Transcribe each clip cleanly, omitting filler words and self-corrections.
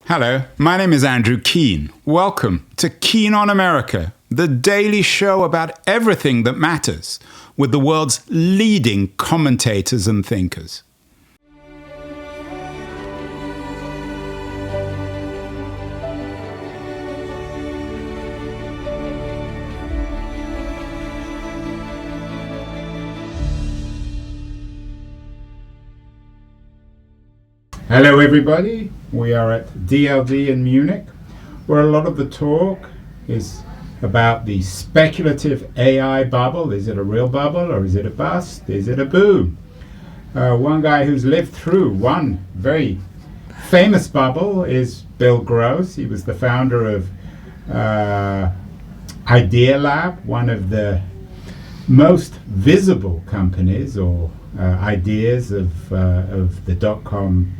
Hello, my name is Andrew Keane. Welcome to Keane on America, the daily show about everything that matters, with the world's leading commentators and thinkers. Hello everybody, we are at DLD in Munich, where a lot of the talk is about the speculative AI bubble. Is it a real bubble or is it a bust? Is it a boom? One guy who's lived through one very famous bubble is Bill Gross. He was the founder of Idea Lab, one of the most visible companies or ideas of the dot-com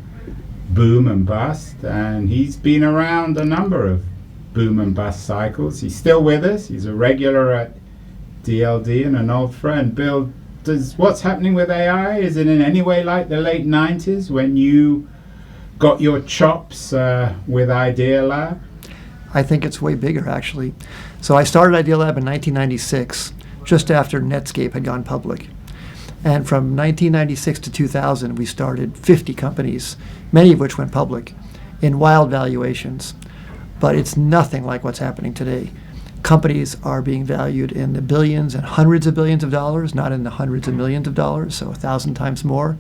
boom and bust, and he's been around a number of boom and bust cycles. He's still with us. He's a regular at DLD and an old friend. Bill, does what's happening with AI, is it in any way like the late 90s when you got your chops with Idea Lab? I think it's way bigger, actually. So I started Idea Lab in 1996, just after Netscape had gone public. And from 1996 to 2000, we started 50 companies, many of which went public, in wild valuations. But it's nothing like what's happening today. Companies are being valued in the billions and hundreds of billions of dollars, not in the hundreds of millions of dollars, so 1,000 times more.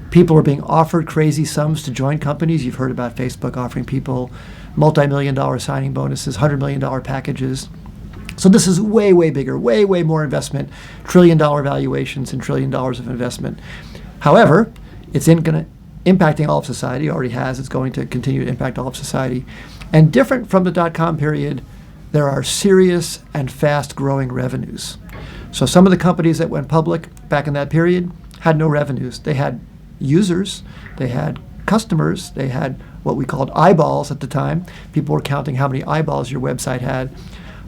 People are being offered crazy sums to join companies. You've heard about Facebook offering people multi-million-dollar signing bonuses, $100 million packages. So this is way, way bigger, way, way more investment, trillion-dollar valuations and $1 trillion of investment. However, it's impacting all of society, already has. It's going to continue to impact all of society. And different from the dot-com period, there are serious and fast-growing revenues. So some of the companies that went public back in that period had no revenues. They had users, they had customers, they had what we called eyeballs at the time. People were counting how many eyeballs your website had.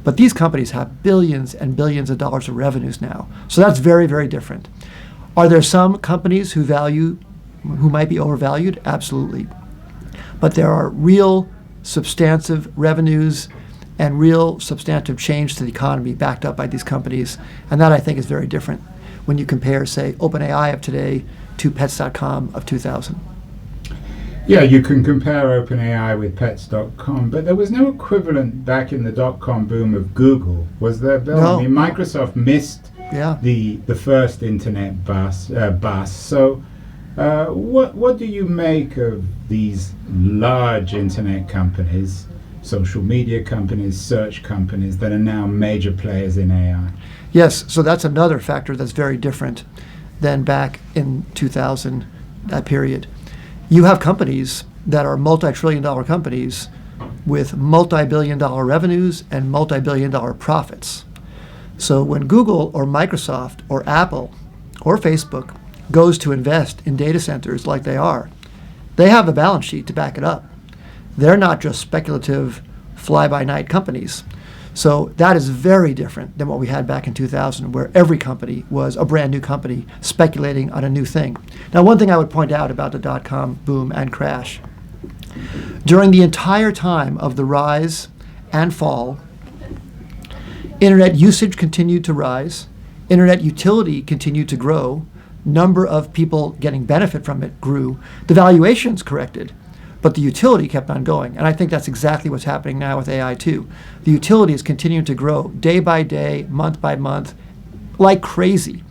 But these companies have billions and billions of dollars of revenues now. So that's very, very different. Are there some companies who might be overvalued? Absolutely. But there are real substantive revenues and real substantive change to the economy backed up by these companies. And that, I think, is very different when you compare, say, OpenAI of today to Pets.com of 2000. Yeah, you can compare OpenAI with Pets.com, but there was no equivalent back in the dot-com boom of Google, was there, Bill? No. I mean, Microsoft missed the first internet bust. So what do you make of these large internet companies, social media companies, search companies that are now major players in AI? Yes, so that's another factor that's very different than back in 2000, that period. You have companies that are multi-trillion-dollar companies with multi-billion-dollar revenues and multi-billion-dollar profits. So when Google or Microsoft or Apple or Facebook goes to invest in data centers like they are, they have the balance sheet to back it up. They're not just speculative fly-by-night companies. So that is very different than what we had back in 2000, where every company was a brand new company speculating on a new thing. Now, one thing I would point out about the dot-com boom and crash, during the entire time of the rise and fall, internet usage continued to rise, internet utility continued to grow, number of people getting benefit from it grew, the valuations corrected, but the utility kept on going. And I think that's exactly what's happening now with AI too. The utility is continuing to grow day by day, month by month, like crazy.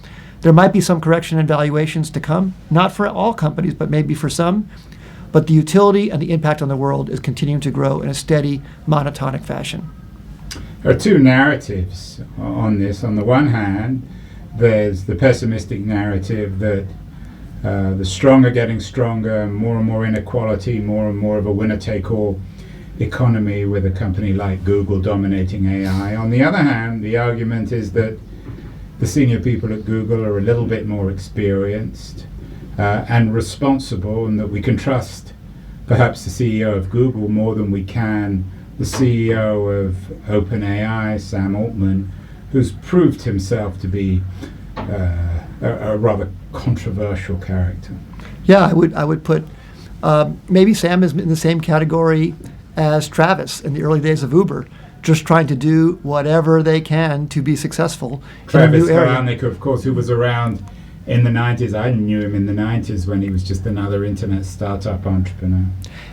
There might be some correction in valuations to come, not for all companies, but maybe for some. But the utility and the impact on the world is continuing to grow in a steady, monotonic fashion. There are two narratives on this. On the one hand, there's the pessimistic narrative that the strong are getting stronger, more and more inequality, more and more of a winner-take-all economy with a company like Google dominating AI. On the other hand, the argument is that the senior people at Google are a little bit more experienced and responsible, and that we can trust perhaps the CEO of Google more than we can the CEO of OpenAI, Sam Altman, who's proved himself to be a rather controversial character. Yeah, I would put Maybe Sam is in the same category as Travis in the early days of Uber, just trying to do whatever they can to be successful in a Travis new area. Kalanick, of course, who was around in the 90s. I knew him in the 90s when he was just another internet startup entrepreneur.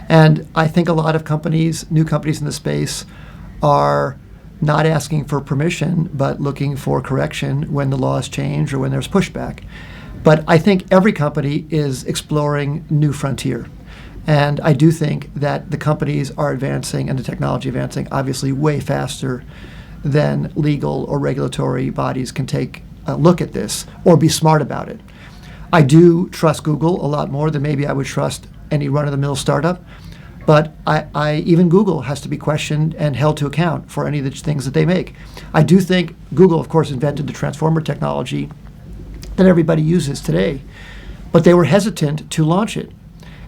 And I think a lot of companies, new companies in the space, are not asking for permission, but looking for correction when the laws change or when there's pushback. But I think every company is exploring new frontier. And I do think that the companies are advancing and the technology advancing obviously way faster than legal or regulatory bodies can take a look at this or be smart about it. I do trust Google a lot more than maybe I would trust any run-of-the-mill startup. But even Google has to be questioned and held to account for any of the things that they make. I do think Google, of course, invented the transformer technology that everybody uses today, but they were hesitant to launch it.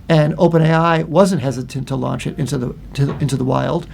And OpenAI wasn't hesitant to launch it into the wild,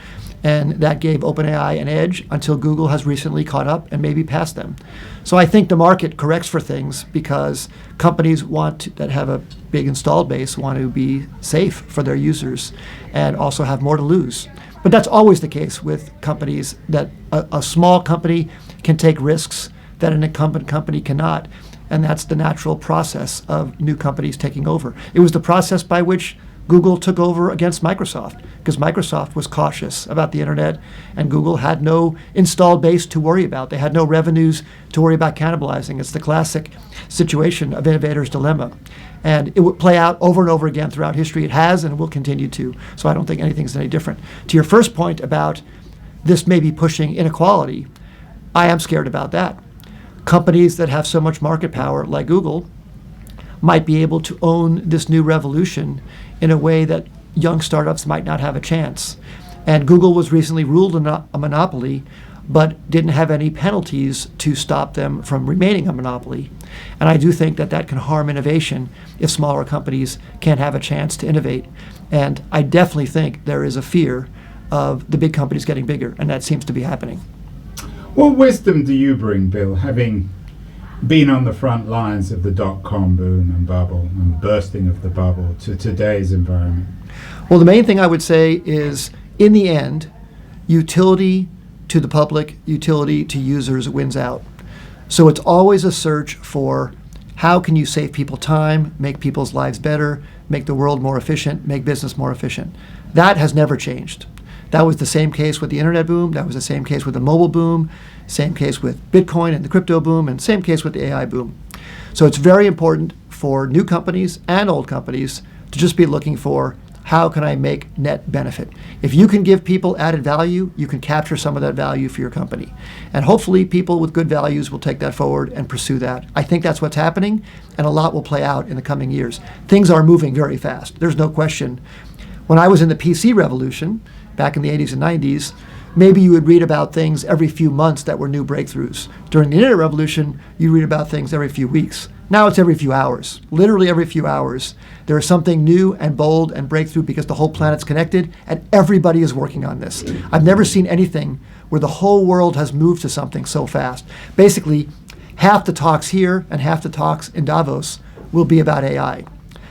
and that gave OpenAI an edge until Google has recently caught up and maybe passed them. So I think the market corrects for things because companies that have a big installed base want to be safe for their users and also have more to lose. But that's always the case with companies, that a small company can take risks that an incumbent company cannot. And that's the natural process of new companies taking over. It was the process by which Google took over against Microsoft, because Microsoft was cautious about the internet, and Google had no installed base to worry about. They had no revenues to worry about cannibalizing. It's the classic situation of innovator's dilemma. And it would play out over and over again throughout history. It has, and it will continue to. So I don't think anything's any different. To your first point about this maybe pushing inequality, I am scared about that. Companies that have so much market power, like Google, might be able to own this new revolution in a way that young startups might not have a chance. And Google was recently ruled a monopoly, but didn't have any penalties to stop them from remaining a monopoly. And I do think that that can harm innovation if smaller companies can't have a chance to innovate. And I definitely think there is a fear of the big companies getting bigger, and that seems to be happening. What wisdom do you bring, Bill, having been on the front lines of the dot-com boom and bubble and bursting of the bubble to today's environment? Well, the main thing I would say is, in the end, utility to the public, utility to users wins out. So it's always a search for how can you save people time, make people's lives better, make the world more efficient, make business more efficient. That has never changed. That was the same case with the internet boom. That was the same case with the mobile boom, same case with Bitcoin and the crypto boom, and same case with the AI boom. So it's very important for new companies and old companies to just be looking for, how can I make net benefit? If you can give people added value, you can capture some of that value for your company. And hopefully people with good values will take that forward and pursue that. I think that's what's happening, and a lot will play out in the coming years. Things are moving very fast. There's no question. When I was in the PC revolution, back in the 80s and 90s, maybe you would read about things every few months that were new breakthroughs. During the internet revolution, you read about things every few weeks. Now it's every few hours, literally every few hours. There is something new and bold and breakthrough because the whole planet's connected and everybody is working on this. I've never seen anything where the whole world has moved to something so fast. Basically, half the talks here and half the talks in Davos will be about AI.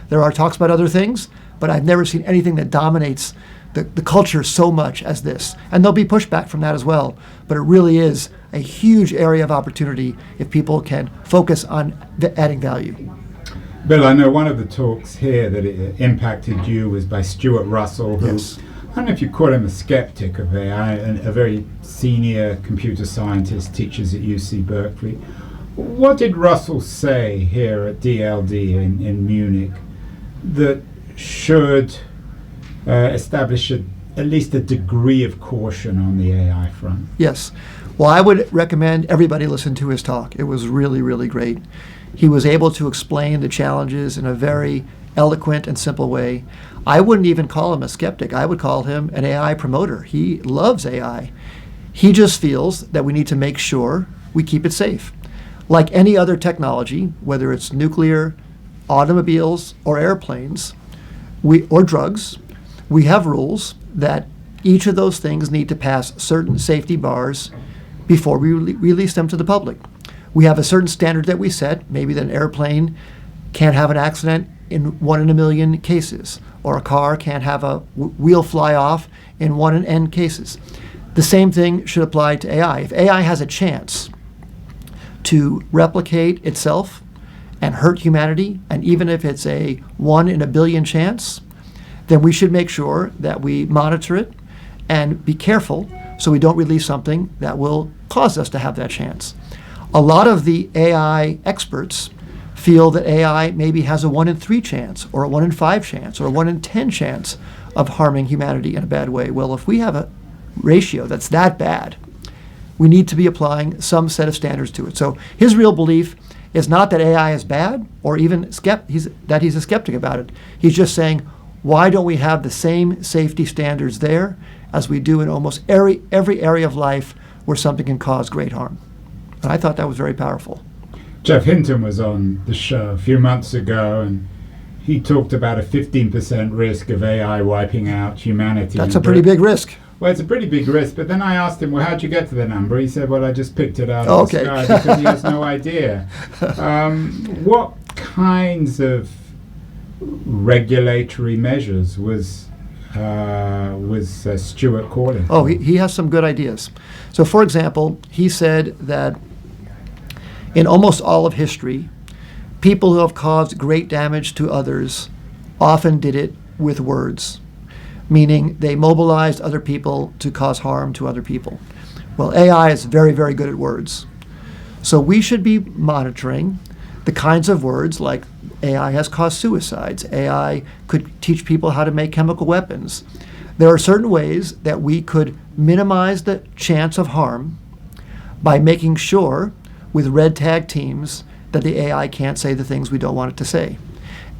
There are talks about other things, but I've never seen anything that dominates the culture so much as this. And there'll be pushback from that as well. But it really is a huge area of opportunity if people can focus on adding value. Bill, I know one of the talks here that it impacted you was by Stuart Russell, who, Yes. I don't know if you call him a skeptic of AI, a very senior computer scientist, teaches at UC Berkeley. What did Russell say here at DLD in Munich that should establish at least a degree of caution on the AI front? Yes. Well, I would recommend everybody listen to his talk. It was really, really great. He was able to explain the challenges in a very eloquent and simple way. I wouldn't even call him a skeptic. I would call him an AI promoter. He loves AI. He just feels that we need to make sure we keep it safe. Like any other technology, whether it's nuclear, automobiles, or airplanes, or drugs, we have rules that each of those things need to pass certain safety bars before we release them to the public. We have a certain standard that we set, maybe that an airplane can't have an accident in 1 in a million cases, or a car can't have a wheel fly off in 1 in n cases. The same thing should apply to AI. If AI has a chance to replicate itself and hurt humanity, and even if it's a 1 in a billion chance, then we should make sure that we monitor it and be careful so we don't release something that will cause us to have that chance. A lot of the AI experts feel that AI maybe has a 1 in 3 chance, or a 1 in 5 chance, or a 1 in 10 chance of harming humanity in a bad way. Well, if we have a ratio that's that bad, we need to be applying some set of standards to it. So his real belief is not that AI is bad, or even that he's a skeptic about it. He's just saying, why don't we have the same safety standards there as we do in almost every area of life where something can cause great harm? And I thought that was very powerful. Jeff Hinton was on the show a few months ago, and he talked about a 15% risk of AI wiping out humanity. That's a pretty big risk. Well, it's a pretty big risk, but then I asked him, well, how'd you get to the number? He said, well, I just picked it out of the sky because he has no idea. What kinds of regulatory measures was Stuart calling? Oh, he has some good ideas. So, for example, he said that in almost all of history, people who have caused great damage to others often did it with words, meaning they mobilized other people to cause harm to other people. Well, AI is very, very good at words. So we should be monitoring the kinds of words, like AI has caused suicides. AI could teach people how to make chemical weapons. There are certain ways that we could minimize the chance of harm by making sure with red tag teams that the AI can't say the things we don't want it to say.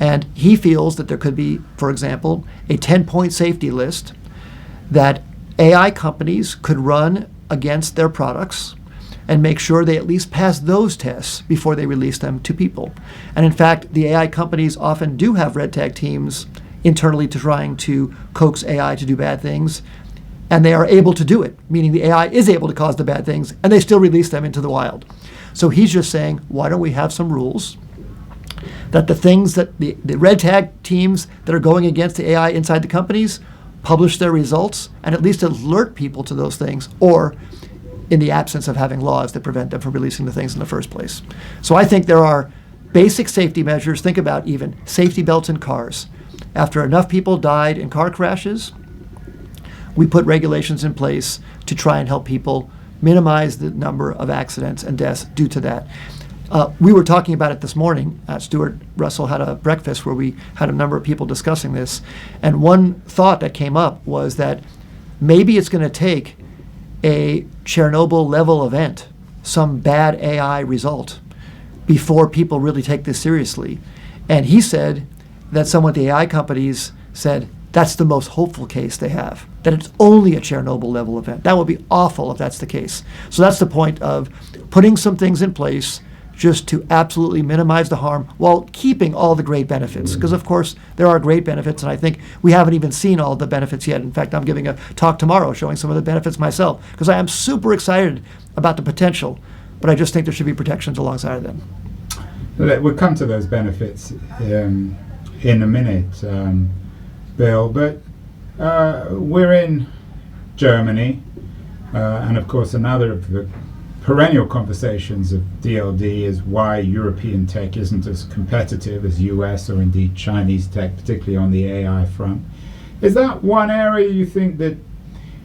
And he feels that there could be, for example, a 10-point safety list that AI companies could run against their products and make sure they at least pass those tests before they release them to people. And in fact, the AI companies often do have red tag teams internally to trying to coax AI to do bad things, and they are able to do it, meaning the AI is able to cause the bad things, and they still release them into the wild. So he's just saying, why don't we have some rules that the things that the red tag teams that are going against the AI inside the companies publish their results and at least alert people to those things, or in the absence of having laws that prevent them from releasing the things in the first place. So I think there are basic safety measures. Think about even safety belts in cars. After enough people died in car crashes, we put regulations in place to try and help people minimize the number of accidents and deaths due to that. We were talking about it this morning. Stuart Russell had a breakfast where we had a number of people discussing this. And one thought that came up was that maybe it's going to take a Chernobyl level event, some bad AI result, before people really take this seriously. And he said that some of the AI companies said that's the most hopeful case they have, that it's only a Chernobyl level event. That would be awful if that's the case. So that's the point of putting some things in place just to absolutely minimize the harm while keeping all the great benefits. Because, of course, there are great benefits, and I think we haven't even seen all the benefits yet. In fact, I'm giving a talk tomorrow showing some of the benefits myself, because I am super excited about the potential, but I just think there should be protections alongside of them. We'll come to those benefits in a minute, Bill, but we're in Germany, and of course another of the perennial conversations of DLD is why European tech isn't as competitive as US or indeed Chinese tech, particularly on the AI front. Is that one area you think that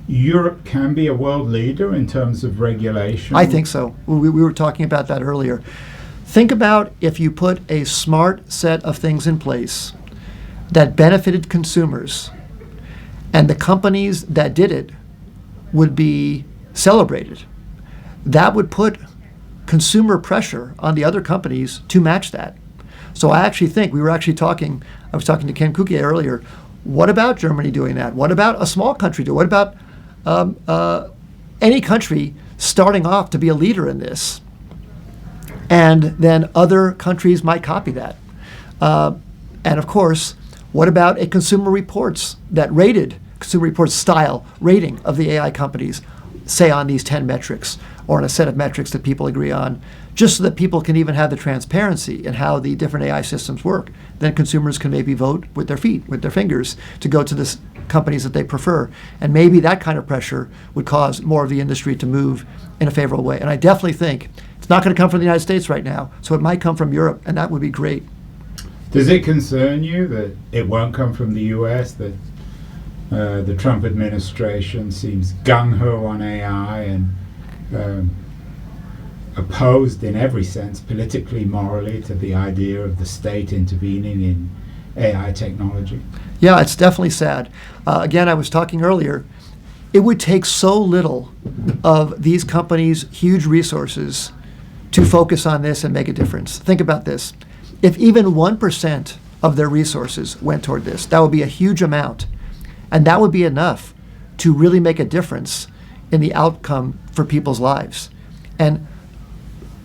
Europe can be a world leader in terms of regulation? I think so. We were talking about that earlier. Think about if you put a smart set of things in place that benefited consumers, and the companies that did it would be celebrated. That would put consumer pressure on the other companies to match that. So I actually think, I was talking to Ken Kukia earlier, what about Germany doing that? What about a small country doing it? What about any country starting off to be a leader in this? And then other countries might copy that. And of course, what about a Consumer Reports style rating of the AI companies, say on these 10 metrics? or on a set of metrics that people agree on, just so that people can even have the transparency in how the different AI systems work. Then consumers can maybe vote with their feet, with their fingers, to go to the companies that they prefer. And maybe that kind of pressure would cause more of the industry to move in a favorable way. And I definitely think it's not going to come from the United States right now, so it might come from Europe, and that would be great. Does it concern you that it won't come from the US, that the Trump administration seems gung-ho on AI and opposed in every sense, politically, morally, to the idea of the state intervening in AI technology? Yeah, it's definitely sad. Again, I was talking earlier, it would take so little of these companies' huge resources to focus on this and make a difference. Think about this. If even 1% of their resources went toward this, that would be a huge amount. And that would be enough to really make a difference in the outcome for people's lives. And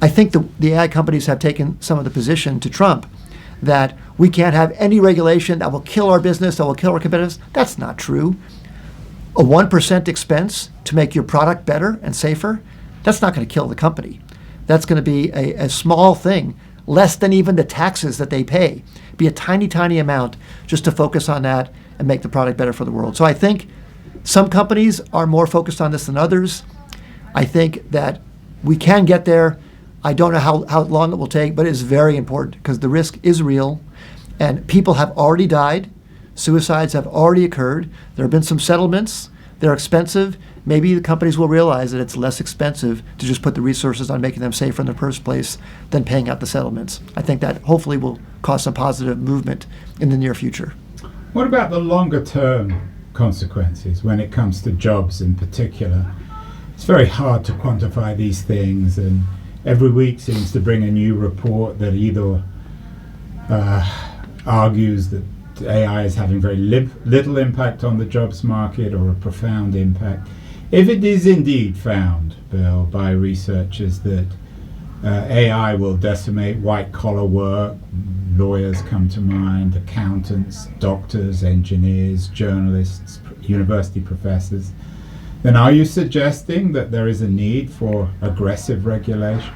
I think the AI companies have taken some of the position to Trump that we can't have any regulation that will kill our business, that will kill our competitiveness. That's not true. A 1% expense to make your product better and safer, that's not going to kill the company. That's going to be a small thing, less than even the taxes that they pay. Be a tiny, tiny amount just to focus on that and make the product better for the world. So I think some companies are more focused on this than others. I think that we can get there. I don't know how long it will take, but it's very important because the risk is real and people have already died. Suicides have already occurred. There have been some settlements. They're expensive. Maybe the companies will realize that it's less expensive to just put the resources on making them safer in the first place than paying out the settlements. I think that hopefully will cause some positive movement in the near future. What about the longer term consequences when it comes to jobs in particular? It's very hard to quantify these things, and every week seems to bring a new report that either argues that AI is having very little impact on the jobs market or a profound impact. If it is indeed found, Bill, by researchers that AI will decimate white-collar work, lawyers come to mind, accountants, doctors, engineers, journalists, university professors, then are you suggesting that there is a need for aggressive regulation?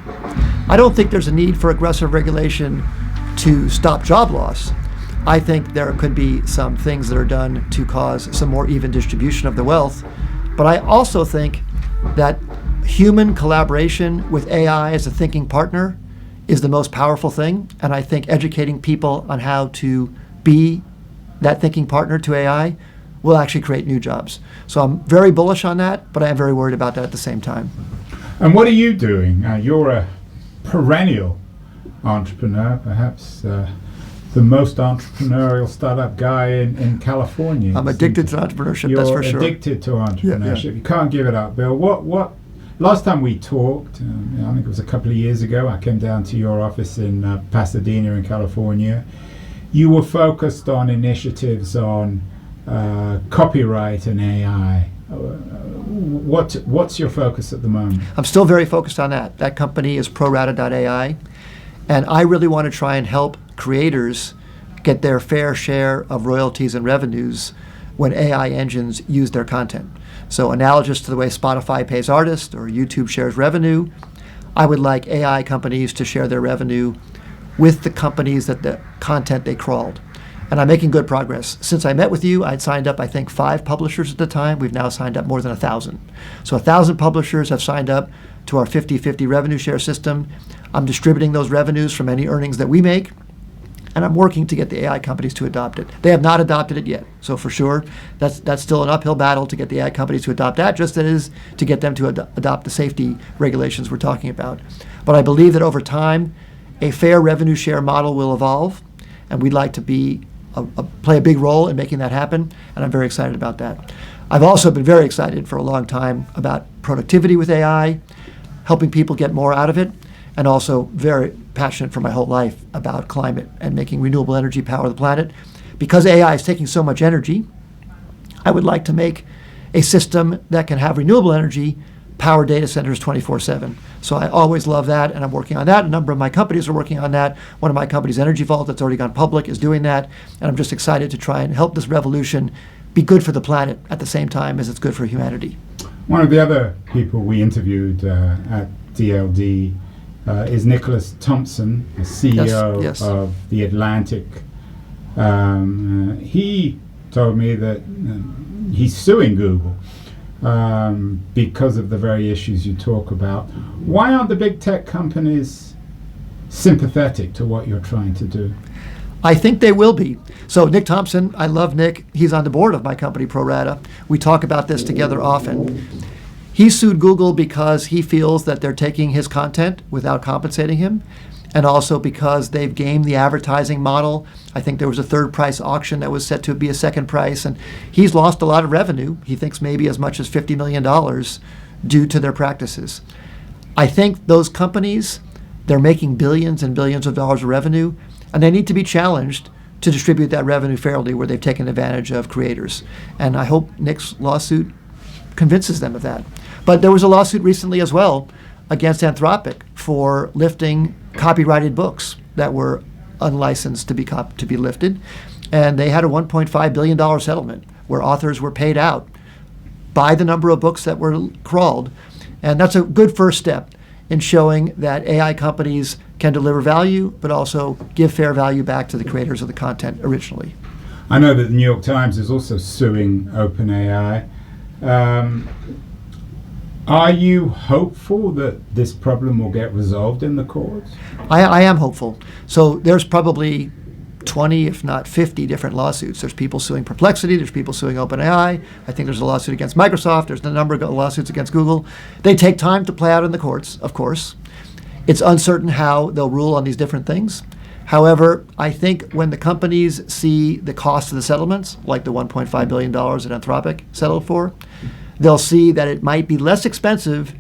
I don't think there's a need for aggressive regulation to stop job loss. I think there could be some things that are done to cause some more even distribution of the wealth. But I also think that human collaboration with AI as a thinking partner is the most powerful thing. And I think educating people on how to be that thinking partner to AI will actually create new jobs. So I'm very bullish on that, but I am very worried about that at the same time. And what are you doing? You're a perennial entrepreneur, perhaps the most entrepreneurial startup guy in California. I'm addicted to entrepreneurship, You're that's for sure. addicted to entrepreneurship. Yeah. You can't give it up, Bill. What? Last time we talked, I think it was a couple of years ago, I came down to your office in Pasadena in California. You were focused on initiatives on copyright and AI. What's your focus at the moment? I'm still very focused on that. That company is prorata.ai, and I really want to try and help creators get their fair share of royalties and revenues when AI engines use their content. So analogous to the way Spotify pays artists or YouTube shares revenue, I would like AI companies to share their revenue with the companies that the content they crawled. And I'm making good progress. Since I met with you, I'd signed up, I think, 5 publishers at the time. We've now signed up more than 1,000. So 1,000 publishers have signed up to our 50-50 revenue share system. I'm distributing those revenues from any earnings that we make. And I'm working to get the AI companies to adopt it. They have not adopted it yet. So for sure, that's still an uphill battle to get the AI companies to adopt that, just as it is to get them to adopt the safety regulations we're talking about. But I believe that over time, a fair revenue share model will evolve, and we'd like to play a big role in making that happen, and I'm very excited about that. I've also been very excited for a long time about productivity with AI, helping people get more out of it, and also very passionate for my whole life about climate and making renewable energy power the planet. Because AI is taking so much energy, I would like to make a system that can have renewable energy power data centers 24/7. So I always love that, and I'm working on that. A number of my companies are working on that. One of my companies, Energy Vault, that's already gone public, is doing that. And I'm just excited to try and help this revolution be good for the planet at the same time as it's good for humanity. One of the other people we interviewed at DLD is Nicholas Thompson, the CEO Yes. of The Atlantic. He told me that he's suing Google because of the very issues you talk about. Why aren't the big tech companies sympathetic to what you're trying to do? I think they will be. So Nick Thompson, I love Nick. He's on the board of my company, ProRata. We talk about this together often. He sued Google because he feels that they're taking his content without compensating him, and also because they've gamed the advertising model. I think there was a third price auction that was set to be a second price, and he's lost a lot of revenue. He thinks maybe as much as $50 million due to their practices. I think those companies, they're making billions and billions of dollars of revenue, and they need to be challenged to distribute that revenue fairly where they've taken advantage of creators. And I hope Nick's lawsuit convinces them of that. But there was a lawsuit recently as well against Anthropic for lifting copyrighted books that were unlicensed to be lifted. And they had a $1.5 billion settlement where authors were paid out by the number of books that were crawled. And that's a good first step in showing that AI companies can deliver value, but also give fair value back to the creators of the content originally. I know that the New York Times is also suing OpenAI. Are you hopeful that this problem will get resolved in the courts? I am hopeful. So there's probably 20, if not 50 different lawsuits. There's people suing Perplexity, there's people suing OpenAI. I think there's a lawsuit against Microsoft, there's a number of lawsuits against Google. They take time to play out in the courts, of course. It's uncertain how they'll rule on these different things. However, I think when the companies see the cost of the settlements, like the $1.5 billion that Anthropic settled for, they'll see that it might be less expensive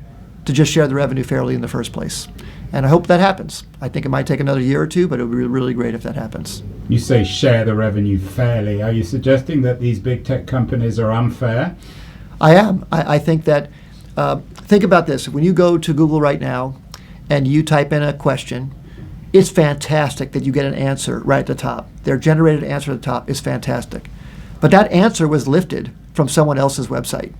to just share the revenue fairly in the first place. And I hope that happens. I think it might take another year or two, but it would be really great if that happens. You say share the revenue fairly. Are you suggesting that these big tech companies are unfair? I am. I think that, think about this. When you go to Google right now and you type in a question, it's fantastic that you get an answer right at the top. Their generated answer at the top is fantastic. But that answer was lifted from someone else's website.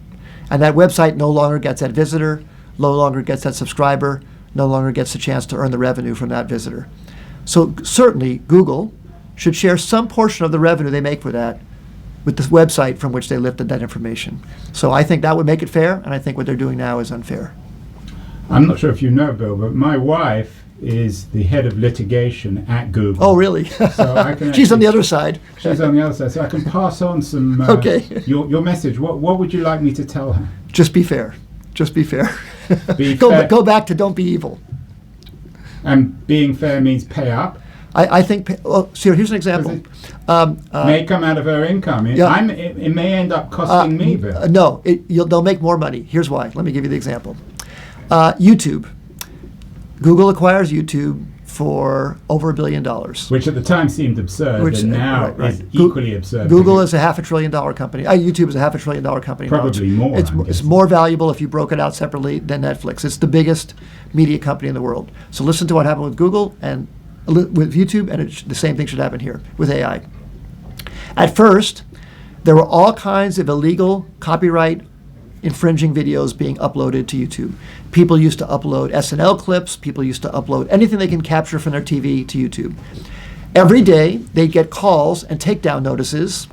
And that website no longer gets that visitor, no longer gets that subscriber, no longer gets the chance to earn the revenue from that visitor. So certainly Google should share some portion of the revenue they make for that with the website from which they lifted that information. So I think that would make it fair, and I think what they're doing now is unfair. I'm not sure if you know, Bill, but my wife is the head of litigation at Google. Oh, really? So I can She's on the other side. She's on the other side, so I can pass on some Okay. your message. What would you like me to tell her? Just be fair. Just be fair. Be go, fair. go back to don't be evil. And being fair means pay up. I think, so here's an example. May come out of her income. It may end up costing me, Bill. No, they'll make more money. Here's why. Let me give you the example. YouTube. Google acquires YouTube for over $1 billion. Which at the time seemed absurd, and now is equally absurd. Google is a $500 billion company. YouTube is a $500 billion company. Probably more. It's more valuable if you broke it out separately than Netflix. It's the biggest media company in the world. So listen to what happened with Google and with YouTube, and the same thing should happen here with AI. At first, there were all kinds of illegal copyright infringing videos being uploaded to YouTube. People used to upload SNL clips, people used to upload anything they can capture from their TV to YouTube. Every day, they'd get calls and takedown notices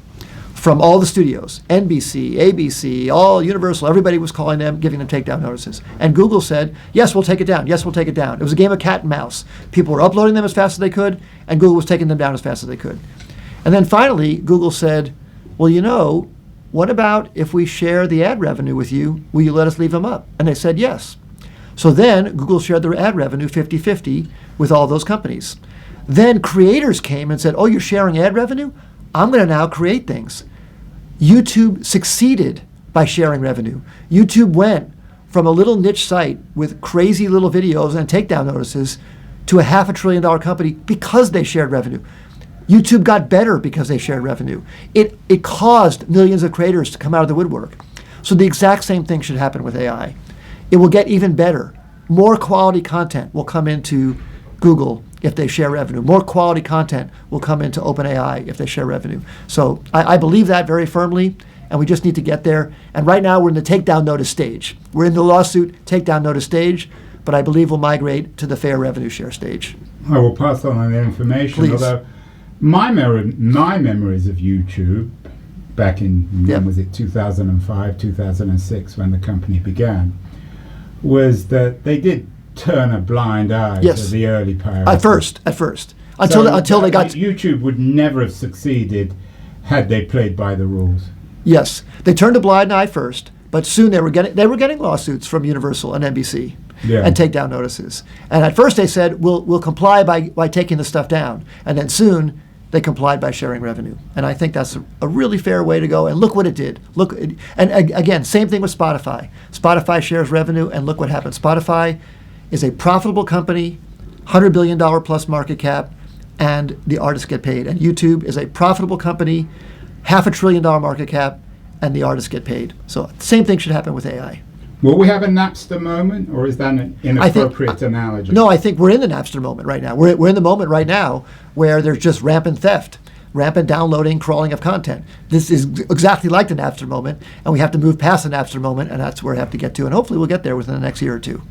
from all the studios, NBC, ABC, all Universal, everybody was calling them, giving them takedown notices. And Google said, yes, we'll take it down, yes, we'll take it down. It was a game of cat and mouse. People were uploading them as fast as they could, and Google was taking them down as fast as they could. And then finally, Google said, well, you know, what about if we share the ad revenue with you? Will you let us leave them up? And they said yes. So then Google shared their ad revenue 50-50 with all those companies. Then creators came and said, oh, you're sharing ad revenue? I'm going to now create things. YouTube succeeded by sharing revenue. YouTube went from a little niche site with crazy little videos and takedown notices to a $500 billion company because they shared revenue. YouTube got better because they shared revenue. It caused millions of creators to come out of the woodwork. So the exact same thing should happen with AI. It will get even better. More quality content will come into Google if they share revenue. More quality content will come into OpenAI if they share revenue. So I believe that very firmly, and we just need to get there. And right now we're in the takedown notice stage. We're in the lawsuit takedown notice stage, but I believe we'll migrate to the fair revenue share stage. I will pass on the information. Please. Although my memories of YouTube back in, when was it, 2005, 2006, when the company began, was that they did turn a blind eye to the early pirates. At first. Until they got... YouTube would never have succeeded had they played by the rules. Yes. They turned a blind eye first, but soon they were getting lawsuits from Universal and NBC and takedown notices. And at first they said, we'll comply by taking the stuff down. And then soon they complied by sharing revenue. And I think that's a really fair way to go. And look what it did. And again, same thing with Spotify. Spotify shares revenue, and look what happened. Spotify is a profitable company, $100 billion plus market cap, and the artists get paid. And YouTube is a profitable company, $500 billion market cap, and the artists get paid. So same thing should happen with AI. Will we have a Napster moment, or is that an inappropriate analogy? No, I think we're in the Napster moment right now. We're in the moment right now where there's just rampant theft, rampant downloading, crawling of content. This is exactly like the Napster moment, and we have to move past the Napster moment, and that's where we have to get to. And hopefully we'll get there within the next year or two.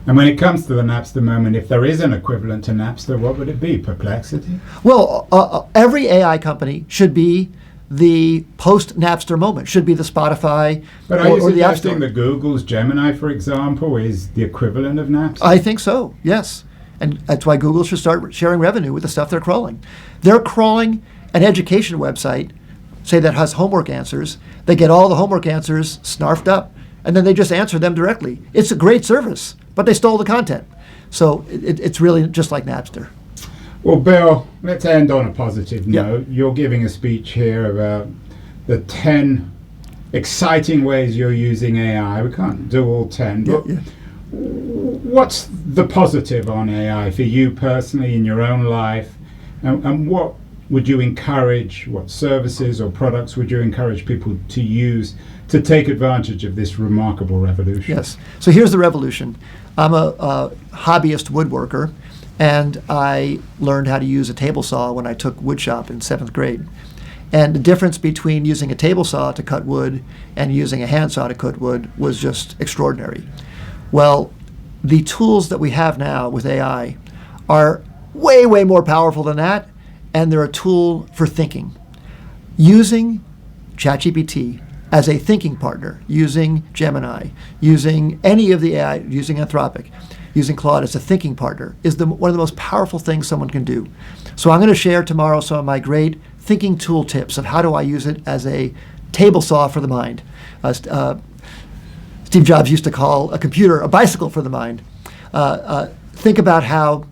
And when it comes to the Napster moment, if there is an equivalent to Napster, what would it be? Perplexity? Well, every AI company should be the post-Napster moment, should be the Spotify but are you or the App Store. suggesting that Google's Gemini, for example, is the equivalent of Napster? I think so, yes. And that's why Google should start sharing revenue with the stuff they're crawling. They're crawling an education website, say that has homework answers. They get all the homework answers snarfed up, and then they just answer them directly. It's a great service, but they stole the content. So it's really just like Napster. Well, Bill, let's end on a positive note. You're giving a speech here about the 10 exciting ways you're using AI. We can't do all 10, but what's the positive on AI for you personally in your own life? And what would you encourage, what services or products would you encourage people to use to take advantage of this remarkable revolution? Yes. So here's the revolution. I'm a hobbyist woodworker, and I learned how to use a table saw when I took woodshop in 7th grade. And the difference between using a table saw to cut wood and using a handsaw to cut wood was just extraordinary. Well, the tools that we have now with AI are way, way more powerful than that, and they're a tool for thinking. Using ChatGPT as a thinking partner, using Gemini, using any of the AI, using Anthropic, using Claude as a thinking partner is one of the most powerful things someone can do. So I'm going to share tomorrow some of my great thinking tool tips of how do I use it as a table saw for the mind. Steve Jobs used to call a computer a bicycle for the mind. Think about how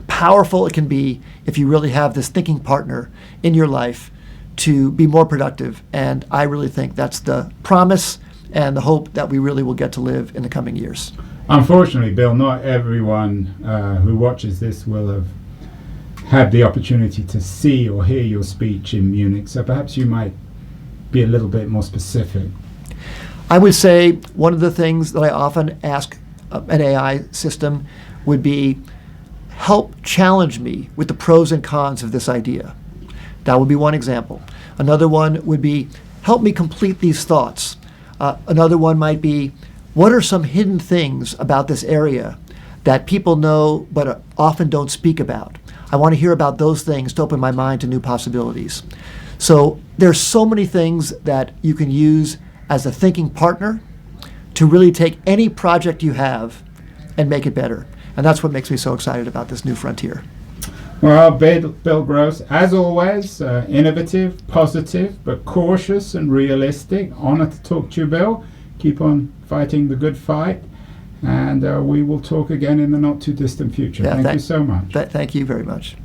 powerful it can be if you really have this thinking partner in your life to be more productive. And I really think that's the promise and the hope that we really will get to live in the coming years. Unfortunately, Bill, not everyone who watches this will have had the opportunity to see or hear your speech in Munich, so perhaps you might be a little bit more specific. I would say one of the things that I often ask an AI system would be, help challenge me with the pros and cons of this idea. That would be one example. Another one would be, help me complete these thoughts. Another one might be, what are some hidden things about this area that people know but often don't speak about? I want to hear about those things to open my mind to new possibilities. So there's so many things that you can use as a thinking partner to really take any project you have and make it better. And that's what makes me so excited about this new frontier. Well, Bill Gross, as always, innovative, positive, but cautious and realistic. Honor to talk to you, Bill. Keep on fighting the good fight, and we will talk again in the not too distant future. Thank you so much. Thank you very much.